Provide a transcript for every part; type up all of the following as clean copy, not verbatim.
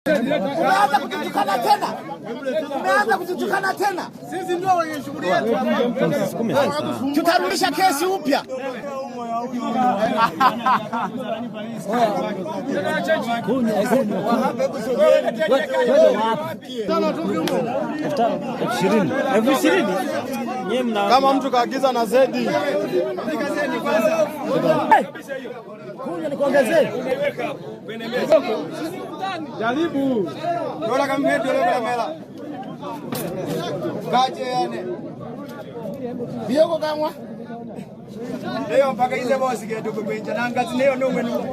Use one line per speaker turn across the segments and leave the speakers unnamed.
Umeanza kututukana tena. Umeanza kututukana tena. Sisi ndio wenye shughuli yetu. Tutarudisha kesi upya.
Kama mtu kaagiza na zedi.
Kunya nikuongezee.
Jaribu. Dola kama mimi dola mela. Kaje yani.
Bioko kamwa.
Leo mpaka ile bosi gedo kwenye na ngazi leo ndio mwenu.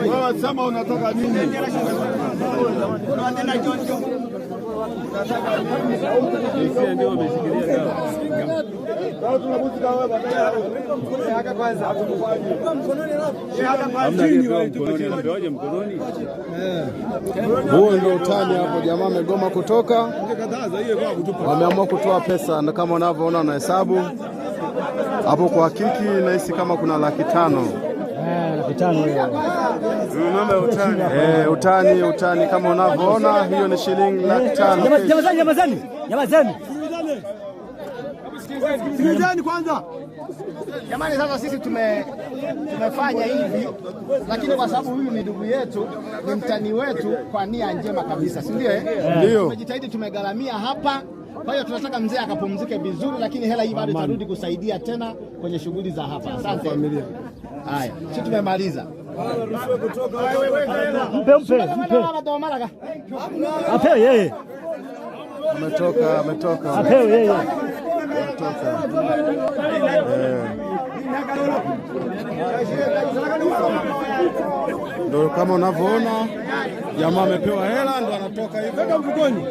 Wewe sema unataka nini? Unataka jonjo. Unataka nini? Sisi ndio wameshikilia dawa. Sasa tunabuzika wewe baadaye. Haka kwanza hatukufanye. Haka kwanza mkononi anapewaje mkononi? Huo ndio utani hapo, jamaa amegoma kutoka. Wameamua kutoa pesa na kama unavyoona na hesabu hapo kwa hakiki nahisi kama kuna 500,000.
500,000
hiyo. Utani kama unavyoona hiyo ni shilingi 500,000.
Nyamazeni.
Sikilizeni kwanza.
Jamani, sasa sisi tumefanya hivi, lakini kwa sababu huyu ni ndugu yetu, ni mtani wetu kwa nia njema kabisa, si ndio?
Ndio.
Tumejitahidi, tumegharamia hapa. Kwa hiyo tunataka mzee akapumzike vizuri, lakini hela hii bado itarudi kusaidia tena kwenye shughuli za hapa. Asante. Haya, sisi tumemaliza. Mpe. Ape yeye.
Ametoka.
Ape yeye.
Ndio kama unavyoona jamaa amepewa hela ndo anatoka hivyo mfukoni.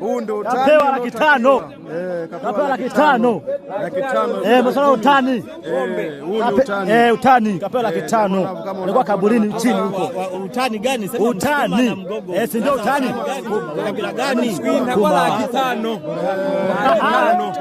Huu ndio utani.
Kapewa 500,000. Kapewa 500,000.
500,000.
Masuala utani.
Huu ndio utani.
Utani kapewa 500,000. Alikuwa kaburini chini huko.
Utani gani sasa?
Utani. Si ndio utani?
Kabila gani? Inakuwa 500,000.